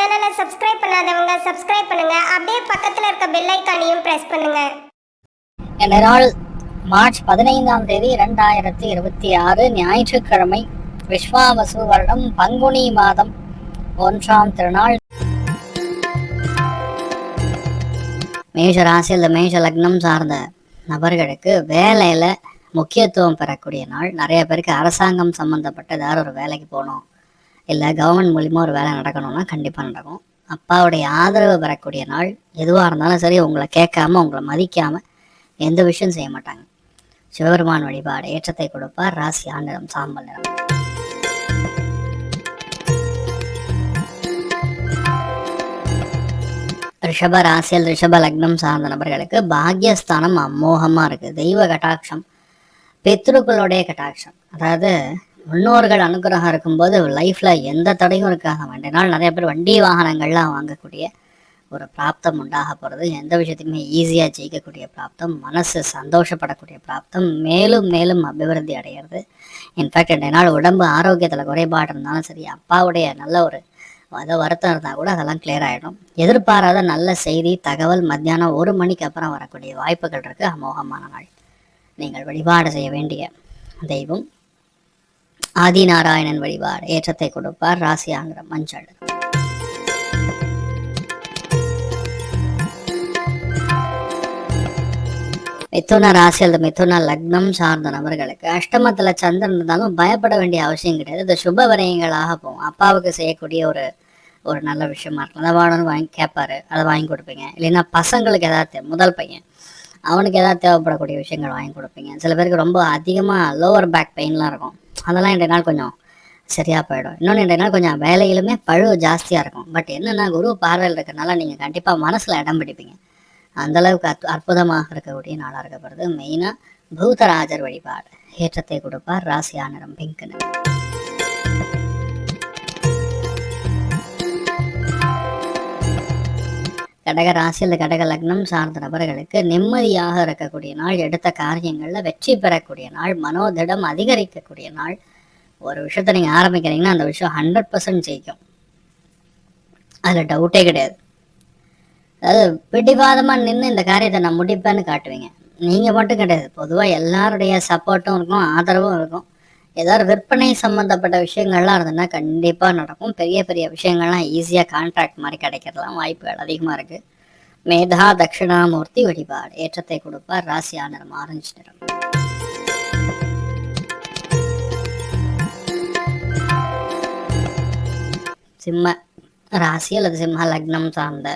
சேனலை சப்ஸ்கிரைப் பண்ணாதவங்க சப்ஸ்கிரைப் பண்ணுங்க. அப்படியே பக்கத்துல இருக்க பெல் ஐகானையும் பிரஸ் பண்ணுங்க. இந்த நாள் மார்ச் 15ஆம் தேதி 2026 ஞாயிற்றுக்கிழமை, விஸ்வாவசு வருடம் பங்குனி மாதம் 1ஆம் திருநாள். மேஷ ராசியில் மேஷ லக்னம் சார்ந்த நபர்களுக்கு வேலையில முக்கியத்துவம் பெறக்கூடிய நாள். நிறைய பேருக்கு அரசாங்கம் சம்பந்தப்பட்ட ஏதாவது ஒரு வேலைக்கு போகணும், இல்லை கவர்மெண்ட் மூலிமா ஒரு வேலை நடக்கணும்னா கண்டிப்பாக நடக்கும். அப்பாவுடைய ஆதரவு பெறக்கூடிய நாள். எதுவாக இருந்தாலும் சரி, உங்களை கேட்காம உங்களை மதிக்காம எந்த விஷயம் செய்ய மாட்டாங்க. சிவபெருமான் வழிபாடு ஏற்றத்தை கொடுப்பார். ராசி ஆண்டிடம் சாம்பல் நிறம். ரிஷப ராசியில் ரிஷப லக்னம் சார்ந்த நபர்களுக்கு பாக்யஸ்தானம் அமோகமாக இருக்குது. தெய்வ கட்டாட்சம், பித்ருக்களுடைய கட்டாட்சம், அதாவது முன்னோர்கள் அனுகிரகம் இருக்கும்போது லைஃப்பில் எந்த தடையும் இருக்காது. ரெண்டு நாள் நிறைய பேர் வண்டி வாகனங்கள்லாம் வாங்கக்கூடிய ஒரு பிராப்தம் உண்டாக போகிறது. எந்த விஷயத்தையுமே ஈஸியாக ஜெயிக்கக்கூடிய பிராப்தம், மனசு சந்தோஷப்படக்கூடிய பிராப்தம், மேலும் மேலும் அபிவிருத்தி அடைகிறது. இன்ஃபேக்ட் ரெண்டு நாள் உடம்பு ஆரோக்கியத்தில் குறைபாடு இருந்தாலும் சரி, அப்பாவுடைய நல்ல ஒரு வருத்தம் இருந்தால் கூட அதெல்லாம் கிளியர் ஆகிடும். எதிர்பாராத நல்ல செய்தி தகவல் மத்தியானம் 1 மணிக்கு அப்புறம் வரக்கூடிய வாய்ப்புகள் இருக்குது. அமோகமான நாள். நீங்கள் வழிபாடு செய்ய வேண்டிய தெய்வம் ஆதிநாராயணன் வழிபாடு ஏற்றத்தை கொடுப்பார். ராசி ஆங்கிலம் மஞ்சள். மிதுன ராசி அல்லது மிதுன லக்னம் சார்ந்த நபர்களுக்கு அஷ்டமத்தில் சந்திரன் இருந்தாலும் பயப்பட வேண்டிய அவசியம் கிடையாது. இது சுப விரயங்களாக போகும். அப்பாவுக்கு செய்யக்கூடிய ஒரு நல்ல விஷயமா இருக்கும். அதை வாங்கணும்னு வாங்கி கேட்பாரு, அதை வாங்கி கொடுப்பீங்க. இல்லைன்னா பசங்களுக்கு ஏதாவது முதல் பையன் அவனுக்கு ஏதாவது தேவைப்படக்கூடிய விஷயங்கள் வாங்கி கொடுப்பீங்க. சில பேருக்கு ரொம்ப அதிகமாக லோவர் பேக் பெயின்லாம் இருக்கும். அதெல்லாம் இன்றைய நாள் கொஞ்சம் சரியாக போயிடும். இன்னொன்று, இன்றைய நாள் கொஞ்சம் வேலையிலுமே பழு ஜாஸ்தியாக இருக்கும். பட் என்னென்னா, குரு பார்வையில் இருக்கிறனால நீங்கள் கண்டிப்பாக மனசில் இடம் பிடிப்பீங்க. அந்தளவுக்கு அற்புதமாக இருக்கக்கூடிய நாளாக இருக்கப்படுது. மெயினாக பூதராஜர் வழிபாடு ஏற்றத்தை கொடுப்பார். ராசியா நிறம் பிங்க் நிறம். கடக ராசியில் கடக லக்னம் சார்ந்த நபர்களுக்கு நிம்மதியாக இருக்கக்கூடிய நாள். எடுத்த காரியங்களில் வெற்றி பெறக்கூடிய நாள். மனோதிடம் அதிகரிக்கக்கூடிய நாள். ஒரு விஷயத்தை நீங்கள் ஆரம்பிக்கிறீங்கன்னா அந்த விஷயம் 100% ஜெயிக்கும். அதில் டவுட்டே கிடையாது. அதாவது பிடிவாதமாக நின்று இந்த காரியத்தை நான் முடிப்பேன்னு காட்டுவீங்க. நீங்கள் மட்டும் கிடையாது, பொதுவாக எல்லாருடைய சப்போர்ட்டும் இருக்கும், ஆதரவும் இருக்கும். ஏதாவது விற்பனை சம்மந்தப்பட்ட விஷயங்கள்லாம் இருந்ததுன்னா கண்டிப்பாக நடக்கும். பெரிய பெரிய விஷயங்கள்லாம் ஈஸியாக கான்ட்ராக்ட் மாதிரி கிடைக்கிறதுலாம் வாய்ப்புகள் அதிகமாக இருக்குது. மேதா தட்சிணாமூர்த்தி வழிபாடு ஏற்றத்தை கொடுப்பார். ராசியா நிறம் ஆரஞ்சு நிறம். சிம்ம ராசி அல்லது சிம்ம லக்னம் சார்ந்த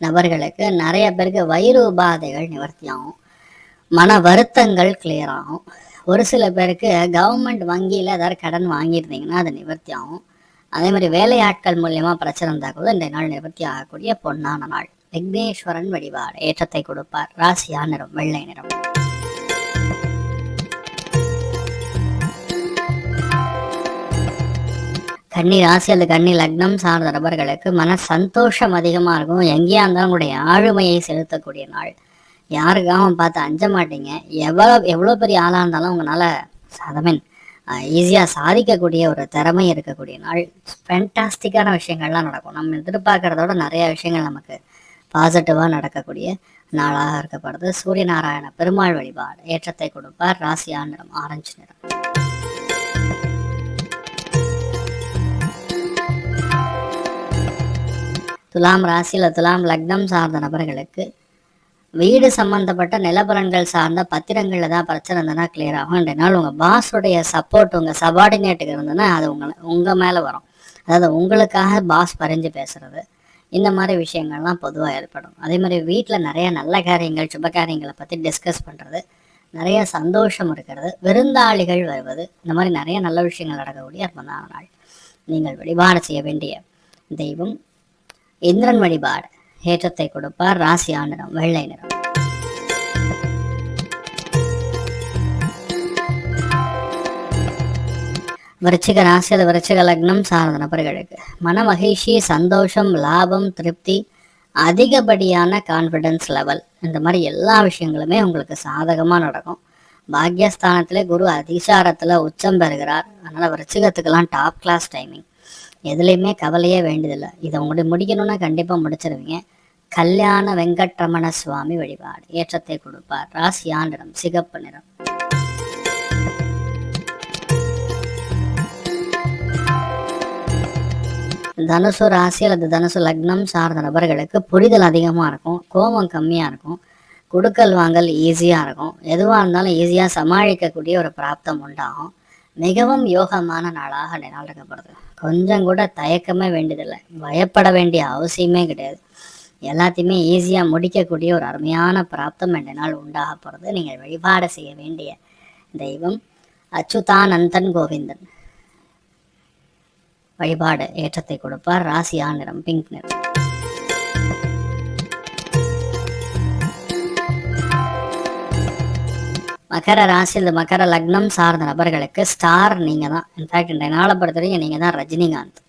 நபர்களுக்கு நிறைய பேருக்கு வயிறு உபாதைகள் நிவர்த்தி ஆகும். மன வருத்தங்கள் கிளியர் ஆகும். ஒரு சில பேருக்கு கவர்மெண்ட் வங்கியில் ஏதாவது கடன் வாங்கியிருந்தீங்கன்னா அது நிவர்த்தி ஆகும். அதே மாதிரி வேலையாட்கள் மூலியமாக பிரச்சனை இருந்தால் கூட இந்த நாள் நிவர்த்தி ஆகக்கூடிய பொன்னான நாள். விக்னேஸ்வரன் வழிபாடு ஏற்றத்தை கொடுப்பார். ராசியா நிறம் வெள்ளை நிறம். கன்னி ராசி அல்லது கன்னி லக்னம் சார்ந்த நபர்களுக்கு மன சந்தோஷம் அதிகமாக இருக்கும். எங்கேயா இருந்தாலும் உங்களுடைய ஆளுமையை செலுத்தக்கூடிய நாள். யாருக்காகவும் பார்த்து அஞ்ச மாட்டீங்க. எவ்வளோ பெரிய ஆளாக இருந்தாலும் உங்களால் ஈஸியாக சாதிக்கக்கூடிய ஒரு திறமை இருக்கக்கூடிய நாள். ஃபேண்டாஸ்டிக்கான விஷயங்கள்லாம் நடக்கும். நம்ம எதிர்பார்க்குறதோட நிறைய விஷயங்கள் நமக்கு பாசிட்டிவாக நடக்கக்கூடிய நாளாக இருக்கப்படுது. சூரிய நாராயண பெருமாள் வழிபாடு ஏற்றத்தை கொடுப்பார். ராசியா நிறம் ஆரஞ்சு நிறம். துலாம் ராசியில் துலாம் லக்னம் சார்ந்த நபர்களுக்கு வீடு சம்பந்தப்பட்ட நிலபலன்கள் சார்ந்த பத்திரங்கள் ஏதாவது பிரச்சனை இருந்ததுன்னா கிளியர் ஆகும். ரெண்டு நாள் உங்கள் பாஸுடைய சப்போர்ட் உங்கள் சபார்டினேட்டுக்கு இருந்ததுன்னா அது உங்கள் மேலே வரும். அதாவது உங்களுக்காக பாஸ் பறிஞ்சு பேசுறது, இந்த மாதிரி விஷயங்கள்லாம் பொதுவாக ஏற்படும். அதே மாதிரி வீட்டில் நிறைய நல்ல காரியங்கள் சுப காரியங்களை பற்றி டிஸ்கஸ் பண்ணுறது, நிறைய சந்தோஷம் இருக்கிறது, விருந்தாளிகள் வருவது, இந்த மாதிரி நிறைய நல்ல விஷயங்கள் நடக்கக்கூடிய அற்புதமான நாள். நீங்கள் வழிபாடு செய்ய வேண்டிய தெய்வம் இந்திரன் வழிபாடு ஏற்றத்தை கொடுப்பார். ராசியா நிறம் வெள்ளை நிறம். விருச்சிக ராசி அது விருச்சிக லக்னம் சார்ந்த நபர்களுக்கு மன மகிழ்ச்சி, சந்தோஷம், லாபம், திருப்தி, அதிகப்படியான கான்ஃபிடன்ஸ் லெவல், இந்த மாதிரி எல்லா விஷயங்களுமே உங்களுக்கு சாதகமாக நடக்கும். பாக்யஸ்தானத்திலே குரு அதிசாரத்தில் உச்சம் பெறுகிறார். அதனால் விருச்சிகத்துக்கெல்லாம் டாப் கிளாஸ் டைமிங். எதுலேயுமே கவலையே வேண்டியதில்லை. இதை உங்களுடைய முடிக்கணும்னா கண்டிப்பாக முடிச்சிருவீங்க. கல்யாண வெங்கட்ரமண சுவாமி வழிபாடு ஏற்றத்தை கொடுப்பார். ராசியா நிறம் சிகப்பு நிறம். தனுசு ராசி அல்லது தனுசு லக்னம் சார்ந்த நபர்களுக்கு புரிதல் அதிகமாக இருக்கும், கோபம் கம்மியாக இருக்கும், கொடுக்கல் வாங்கல் ஈஸியாக இருக்கும், எதுவாக இருந்தாலும் ஈஸியாக சமாளிக்கக்கூடிய ஒரு பிராப்தம் உண்டாகும். மிகவும் யோகமான நாளாக இந்த நாள் இருக்கப்படுது. கொஞ்சம் கூட தயக்கமே வேண்டியதில்லை, பயப்பட வேண்டிய அவசியமே கிடையாது. எல்லாத்தையுமே ஈஸியாக முடிக்கக்கூடிய ஒரு அருமையான பிராப்தம் இந்த நாள் உண்டாக போகிறது. நீங்கள் வழிபாடு செய்ய வேண்டிய தெய்வம் அச்சுதானந்தன் கோவிந்தன் வழிபாடு ஏற்றத்தை கொடுப்பார். ராசியா நிறம் பிங்க் நிறம். மகர ராசி அல்லது மகர லக்னம் சார்ந்த நபர்களுக்கு ஸ்டார் நீங்கள் தான். இன்ஃபேக்ட் இன்றைய நாளை பொறுத்தவரைக்கும் நீங்கள் தான் ரஜினிகாந்த்.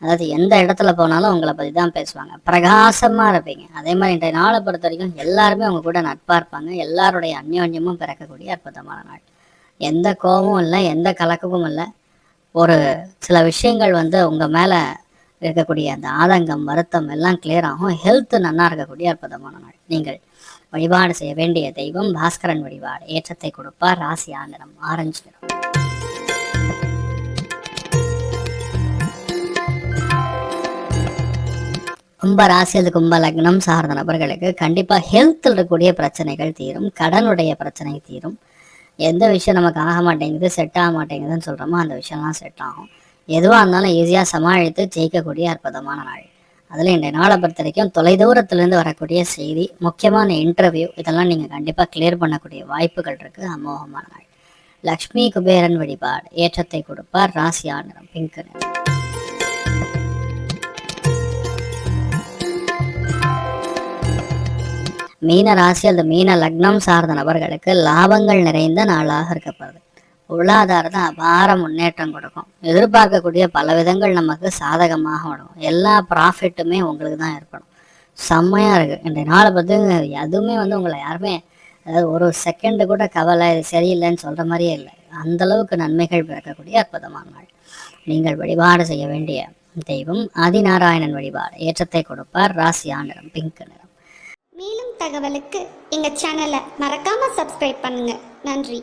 அதாவது எந்த இடத்துல போனாலும் உங்களை பற்றி தான் பேசுவாங்க, பிரகாசமாக இருப்பீங்க. அதே மாதிரி இன்றைய நாளை பொறுத்த வரைக்கும் எல்லாருமே அவங்க கூட நட்பாக இருப்பாங்க. எல்லாருடைய அந்யோன்யமும் பிறக்கக்கூடிய அற்புதமான நாள். எந்த கோபமும் இல்லை, எந்த கலக்கமும் இல்லை. ஒரு சில விஷயங்கள் உங்கள் மேலே இருக்கக்கூடிய அந்த ஆதங்கம் வருத்தம் எல்லாம் கிளியர் ஆகும். ஹெல்த் நல்லா இருக்கக்கூடிய அற்புதமான நாள். நீங்கள் வழிபாடு செய்ய வேண்டிய தெய்வம் பாஸ்கரன் வழிபாடு ஏற்றத்தை கொடுப்பார். ராசியா நிறம் ஆரஞ்சு நிறம். கும்ப ராசி அல்லது கும்ப லக்னம் சார்ந்த நபர்களுக்கு கண்டிப்பாக ஹெல்த்தில் இருக்கக்கூடிய பிரச்சனைகள் தீரும், கடனுடைய பிரச்சனை தீரும். எந்த விஷயம் நமக்கு ஆக மாட்டேங்குது, செட் ஆக மாட்டேங்குதுன்னு சொல்கிறோமோ அந்த விஷயம்லாம் செட் ஆகும். எதுவாக இருந்தாலும் ஈஸியாக சமாளித்து ஜெயிக்கக்கூடிய அற்புதமான நாள். அதில் இன்றைய நாளை பொறுத்த வரைக்கும் தொலைதூரத்துலேருந்து வரக்கூடிய செய்தி, முக்கியமான இன்டர்வியூ, இதெல்லாம் நீங்கள் கண்டிப்பாக கிளியர் பண்ணக்கூடிய வாய்ப்புகள் இருக்குது. அமோகமான நாள். லக்ஷ்மி குபேரன் வழிபாடு ஏற்றத்தை கொடுப்பார். ராசியா நிறம் பிங்க் நிறம். மீன ராசி அல்லது மீன லக்னம் சார்ந்த நபர்களுக்கு லாபங்கள் நிறைந்த நாளாக இருக்கப்படுது. பொருளாதாரத்தை அபார முன்னேற்றம் கொடுக்கும். எதிர்பார்க்கக்கூடிய பல விதங்கள் நமக்கு சாதகமாக வரும். எல்லா ப்ராஃபிட்டுமே உங்களுக்கு தான் ஏற்படும். செம்மையாக இருக்குது இன்றைய நாளை பற்றி. எதுவுமே உங்களை யாருமே, அதாவது ஒரு செகண்டு கூட கவலை இது சரியில்லைன்னு சொல்கிற மாதிரியே இல்லை. அந்தளவுக்கு நன்மைகள் பிறக்கக்கூடிய அற்புதமான நாள். நீங்கள் வழிபாடு செய்ய வேண்டிய தெய்வம் ஆதிநாராயணன் வழிபாடு ஏற்றத்தை கொடுப்பார். ராசியா நிறம் பிங்க் நிறம். மேலும் தகவலுக்கு எங்கள் சேனலை மறக்காமல் சப்ஸ்கிரைப் பண்ணுங்கள். நன்றி.